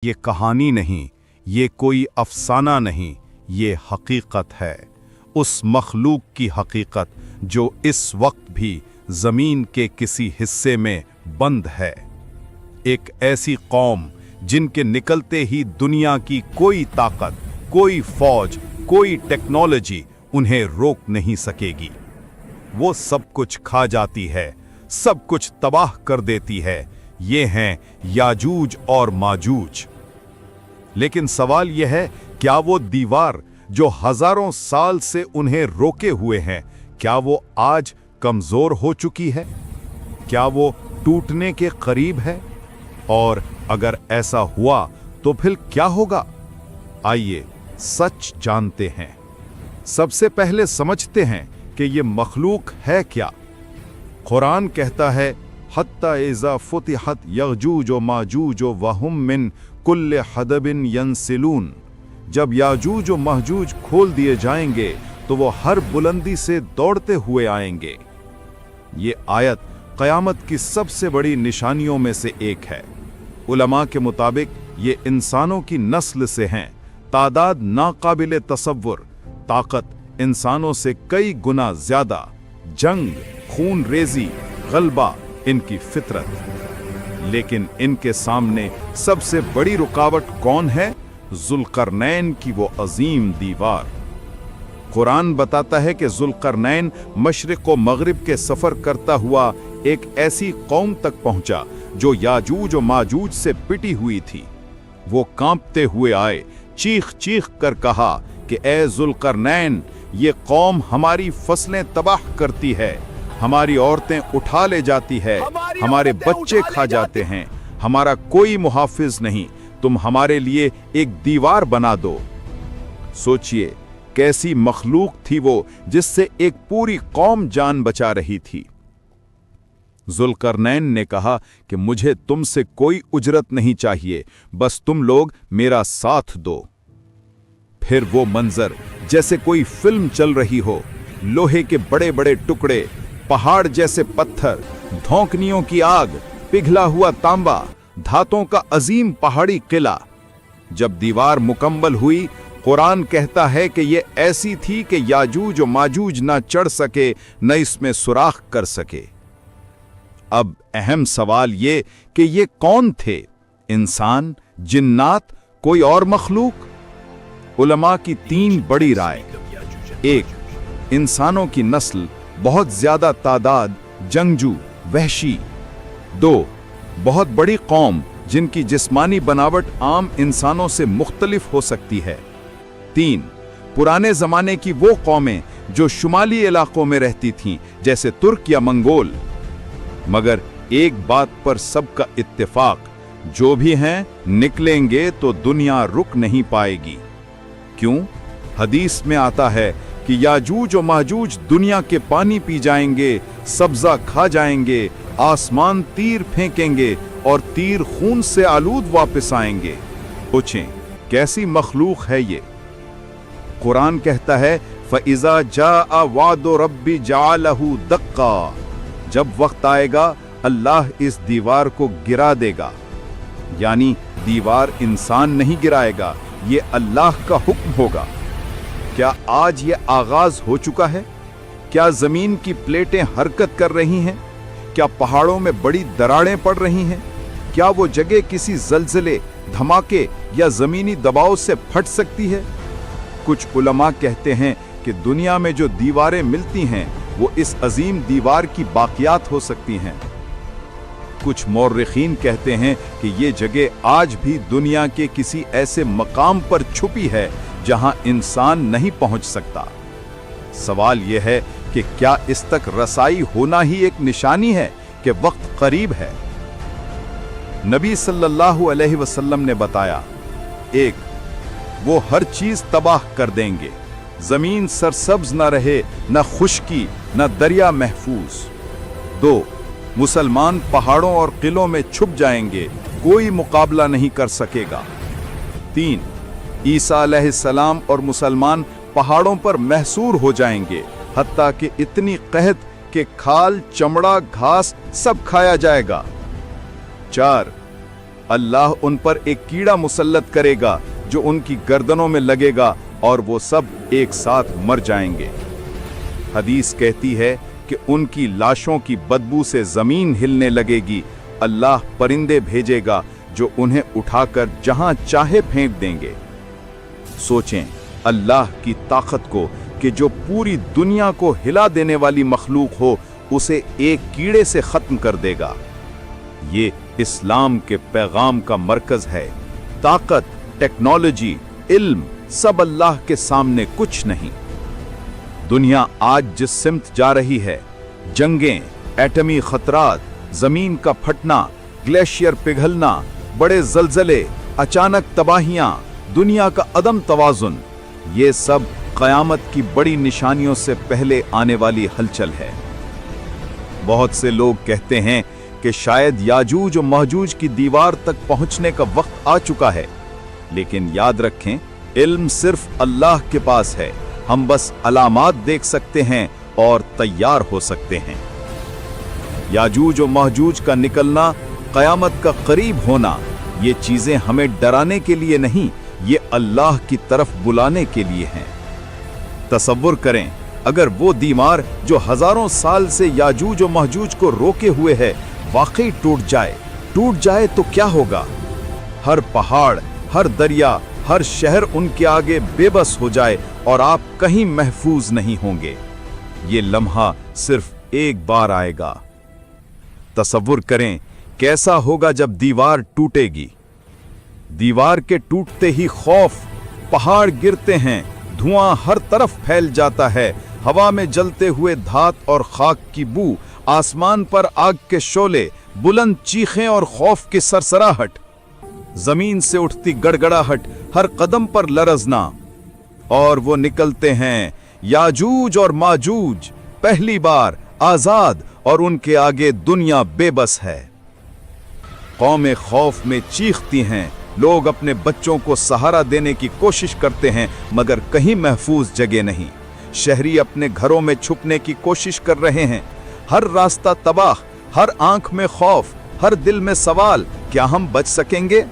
یہ کہانی نہیں، یہ کوئی افسانہ نہیں، یہ حقیقت ہے، اس مخلوق کی حقیقت جو اس وقت بھی زمین کے کسی حصے میں بند ہے۔ ایک ایسی قوم جن کے نکلتے ہی دنیا کی کوئی طاقت، کوئی فوج، کوئی ٹیکنالوجی انہیں روک نہیں سکے گی۔ وہ سب کچھ کھا جاتی ہے، سب کچھ تباہ کر دیتی ہے۔ یہ ہیں یاجوج اور ماجوج۔ لیکن سوال یہ ہے، کیا وہ دیوار جو ہزاروں سال سے انہیں روکے ہوئے ہیں، کیا وہ آج کمزور ہو چکی ہے؟ کیا وہ ٹوٹنے کے قریب ہے؟ اور اگر ایسا ہوا تو پھر کیا ہوگا؟ آئیے سچ جانتے ہیں۔ سب سے پہلے سمجھتے ہیں کہ یہ مخلوق ہے کیا۔ قرآن کہتا ہے حَتَّى إِذَا فُتِحَتْ يَأْجُوجُ وَمَأْجُوجُ وَهُمْ مِنْ كُلِّ حَدَبٍ يَنْسِلُونَ۔ جب یاجوج و ماجوج کھول دیے جائیں گے تو وہ ہر بلندی سے دوڑتے ہوئے آئیں گے۔ یہ آیت قیامت کی سب سے بڑی نشانیوں میں سے ایک ہے۔ علماء کے مطابق یہ انسانوں کی نسل سے ہیں، تعداد ناقابل تصور، طاقت انسانوں سے کئی گنا زیادہ، جنگ، خون ریزی، غلبہ ان کی فطرت۔ لیکن ان کے سامنے سب سے بڑی رکاوٹ کون ہے؟ ذوالقرنین کی وہ عظیم دیوار۔ قرآن بتاتا ہے کہ ذوالقرنین مشرق و مغرب کے سفر کرتا ہوا ایک ایسی قوم تک پہنچا جو یاجوج و ماجوج سے پٹی ہوئی تھی۔ وہ کانپتے ہوئے آئے، چیخ چیخ کر کہا کہ اے ذوالقرنین، یہ قوم ہماری فصلیں تباہ کرتی ہے، ہماری عورتیں اٹھا لے جاتی ہے، ہمارے بچے کھا جاتے ہیں، ہمارا کوئی محافظ نہیں، تم ہمارے لیے ایک دیوار بنا دو۔ سوچئے کیسی مخلوق تھی وہ جس سے ایک پوری قوم جان بچا رہی تھی۔ ذوالقرنین نے کہا کہ مجھے تم سے کوئی اجرت نہیں چاہیے، بس تم لوگ میرا ساتھ دو۔ پھر وہ منظر جیسے کوئی فلم چل رہی ہو، لوہے کے بڑے بڑے ٹکڑے، پہاڑ جیسے پتھر، دھونکنیوں کی آگ، پگھلا ہوا تانبا، دھاتوں کا عظیم پہاڑی قلعہ۔ جب دیوار مکمل ہوئی، قرآن کہتا ہے کہ یہ ایسی تھی کہ یاجوج و ماجوج نہ چڑھ سکے، نہ اس میں سوراخ کر سکے۔ اب اہم سوال یہ کہ یہ کون تھے؟ انسان، جنات، کوئی اور مخلوق؟ علماء کی تین بڑی رائے۔ ایک، انسانوں کی نسل، بہت زیادہ تعداد، جنگجو، وحشی۔ دو، بہت بڑی قوم جن کی جسمانی بناوٹ عام انسانوں سے مختلف ہو سکتی ہے۔ تین، پرانے زمانے کی وہ قومیں جو شمالی علاقوں میں رہتی تھیں جیسے ترک یا منگول۔ مگر ایک بات پر سب کا اتفاق، جو بھی ہیں نکلیں گے تو دنیا رک نہیں پائے گی۔ کیوں؟ حدیث میں آتا ہے کہ یاجوج و ماجوج دنیا کے پانی پی جائیں گے، سبزہ کھا جائیں گے، آسمان تیر پھینکیں گے اور تیر خون سے آلود واپس آئیں گے۔ پوچھیں کیسی مخلوق ہے یہ؟ قرآن کہتا ہے فَإِذَا جَاءَ وَعْدُ رَبِّ جَعَلَهُ دَقًّا۔ جب وقت آئے گا اللہ اس دیوار کو گرا دے گا۔ یعنی دیوار انسان نہیں گرائے گا، یہ اللہ کا حکم ہوگا۔ کیا آج یہ آغاز ہو چکا ہے؟ کیا زمین کی پلیٹیں حرکت کر رہی ہیں؟ کیا پہاڑوں میں بڑی دراڑیں پڑ رہی ہیں؟ کیا وہ جگہ کسی زلزلے، دھماکے یا زمینی دباؤ سے پھٹ سکتی ہے؟ کچھ علماء کہتے ہیں کہ دنیا میں جو دیواریں ملتی ہیں وہ اس عظیم دیوار کی باقیات ہو سکتی ہیں۔ کچھ مورخین کہتے ہیں کہ یہ جگہ آج بھی دنیا کے کسی ایسے مقام پر چھپی ہے جہاں انسان نہیں پہنچ سکتا۔ سوال یہ ہے کہ کیا اس تک رسائی ہونا ہی ایک نشانی ہے کہ وقت قریب ہے؟ نبی صلی اللہ علیہ وسلم نے بتایا، ایک، وہ ہر چیز تباہ کر دیں گے، زمین سرسبز نہ رہے، نہ خشکی، نہ دریا محفوظ۔ دو، مسلمان پہاڑوں اور قلعوں میں چھپ جائیں گے، کوئی مقابلہ نہیں کر سکے گا۔ تین، عیسیٰ علیہ السلام اور مسلمان پہاڑوں پر محصور ہو جائیں گے، حتیٰ کہ اتنی قحط کہ کھال، چمڑا، گھاس سب کھایا جائے گا۔ چار، अल्लाह उन पर एक कीड़ा मुसल्लत करेगा जो उनकी गर्दनों में लगेगा और वो सब एक साथ मर जाएंगे। हदीस कहती है कि उनकी लाशों की बदबू से जमीन हिलने लगेगी। अल्लाह परिंदे भेजेगा जो उन्हें उठाकर जहां चाहे फेंक देंगे। सोचें अल्लाह की ताकत को कि जो पूरी दुनिया को हिला देने वाली मखलूक हो उसे एक कीड़े से खत्म कर देगा। ये इस्लाम के पैगाम का मरकज है। ताकत, टेक्नोलॉजी, इल्म सब अल्लाह के सामने कुछ नहीं। दुनिया आज जिस सिमत जा रही है, जंगें, एटमी खतरात, जमीन का फटना, ग्लेशियर पिघलना, बड़े जलजले, अचानक तबाहियां, दुनिया का अदम तवाजुन, ये सब क़यामत की बड़ी निशानियों से पहले आने वाली हलचल है। बहुत से लोग कहते हैं कि शायद याजूज और महजूज की दीवार तक पहुंचने का वक्त आ चुका है, लेकिन याद रखें इल्म सिर्फ अल्लाह के पास है। हम बस अलामात देख सकते हैं और तैयार हो सकते हैं। याजूज और महजूज का निकलना, क़यामत का करीब होना, ये चीजें हमें डराने के लिए नहीं, ये अल्लाह की तरफ बुलाने के लिए हैं। तसव्वुर करें अगर वो दीवार जो हजारों साल से याजूज और महजूज को रोके हुए है वाकई टूट जाए तो क्या होगा? हर पहाड़, हर दरिया, हर शहर उनके आगे बेबस हो जाए और आप कहीं महफूज नहीं होंगे। ये लम्हा सिर्फ एक बार आएगा। तसव्वुर करें कैसा होगा जब दीवार टूटेगी। दीवार के टूटते ही खौफ, पहाड़ गिरते हैं, धुआं हर तरफ फैल जाता है, हवा में जलते हुए धात और खाक की बू, आसमान पर आग के शोले, बुलंद चीखें और खौफ की सरसराहट, जमीन से उठती गड़गड़ाहट, हर कदम पर लरजना। और वो निकलते हैं याजूज और माजूज, पहली बार आजाद, और उनके आगे दुनिया बेबस है। कौमें खौफ में चीखती हैं, लोग अपने बच्चों को सहारा देने की कोशिश करते हैं मगर कहीं महफूज जगह नहीं। शहरी अपने घरों में छुपने की कोशिश कर रहे हैं। हर रास्ता तबाह, हर आंख में खौफ, हर दिल में सवाल, क्या हम बच सकेंगे?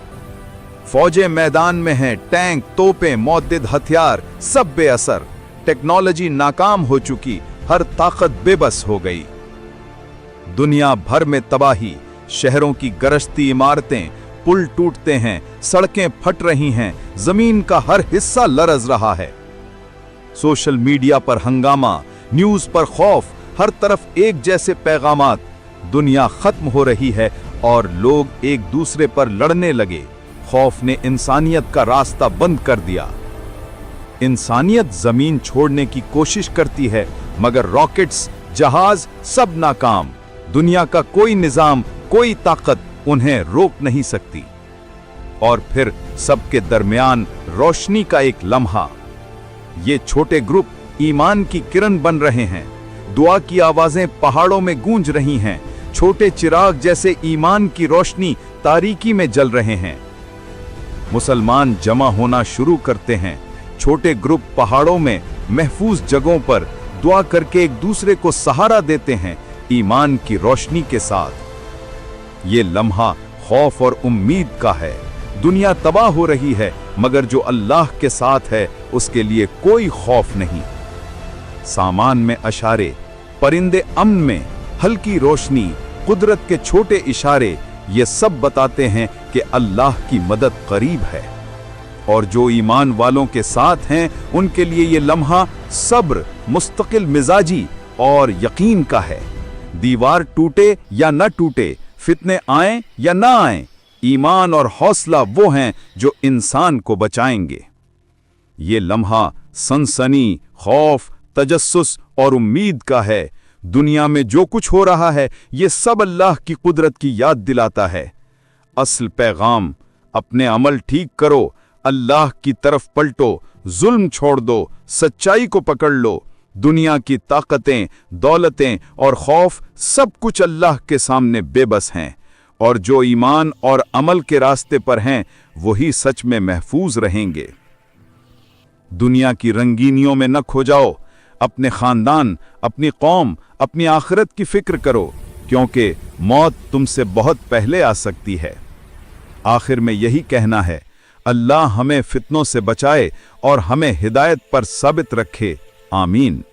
फौजें मैदान में हैं, टैंक, तोपें, मौद्दिद हथियार सब बेअसर। टेक्नोलॉजी नाकाम हो चुकी, हर ताकत बेबस हो गई। दुनिया भर में तबाही, शहरों की गरजती इमारतें, पुल टूटते हैं, सड़कें फट रही हैं, जमीन का हर हिस्सा लरज रहा है। सोशल मीडिया पर हंगामा, न्यूज पर खौफ, हर तरफ एक जैसे पैगामात। दुनिया खत्म हो रही है और लोग एक दूसरे पर लड़ने लगे। खौफ ने इंसानियत का रास्ता बंद कर दिया। इंसानियत जमीन छोड़ने की कोशिश करती है मगर रॉकेट्स, जहाज सब नाकाम। दुनिया का कोई निजाम, कोई ताकत उन्हें रोक नहीं सकती। और फिर सबके दरमियान रोशनी का एक लम्हा। ये छोटे ग्रुप ईमान की किरण बन रहे हैं। दुआ की आवाजें पहाड़ों में गूंज रही हैं। छोटे चिराग जैसे ईमान की रोशनी तारीकी में जल रहे हैं। मुसलमान जमा होना शुरू करते हैं। छोटे ग्रुप पहाड़ों में महफूज जगहों पर दुआ करके एक दूसरे को सहारा देते हैं, ईमान की रोशनी के साथ। ये लम्हा खौफ और उम्मीद का है। दुनिया तबाह हो रही है मगर जो अल्लाह के साथ है उसके लिए कोई खौफ नहीं। सामान में अशारे, परिंदे अमन में, हल्की रोशनी, कुदरत के छोटे इशारे, ये सब बताते हैं कि अल्लाह की मदद करीब है। और जो ईमान वालों के साथ हैं उनके लिए ये लम्हा सब्र, मुस्तकिल मिजाजी और यकीन का है। दीवार टूटे या न टूटे, फितने आए या ना आए, ईमान और हौसला वो हैं जो इंसान को बचाएंगे। ये लम्हा सनसनी, खौफ, तजस्सुस और उम्मीद का है। दुनिया में जो कुछ हो रहा है ये सब अल्लाह की कुदरत की याद दिलाता है। असल पैगाम, अपने अमल ठीक करो, अल्लाह की तरफ पलटो, जुल्म छोड़ दो, सच्चाई को पकड़ लो। दुनिया की ताकतें, दौलतें और खौफ सब कुछ अल्लाह के सामने बेबस हैं, और जो ईमान और अमल के रास्ते पर हैं वही सच में महफूज रहेंगे। दुनिया की रंगीनियों में न खो जाओ। अपने खानदान, अपनी कौम, अपनी आखिरत की फिक्र करो, क्योंकि मौत तुमसे बहुत पहले आ सकती है। आखिर में यही कहना है, अल्लाह हमें फितनों से बचाए और हमें हिदायत पर साबित रखे। आमीन।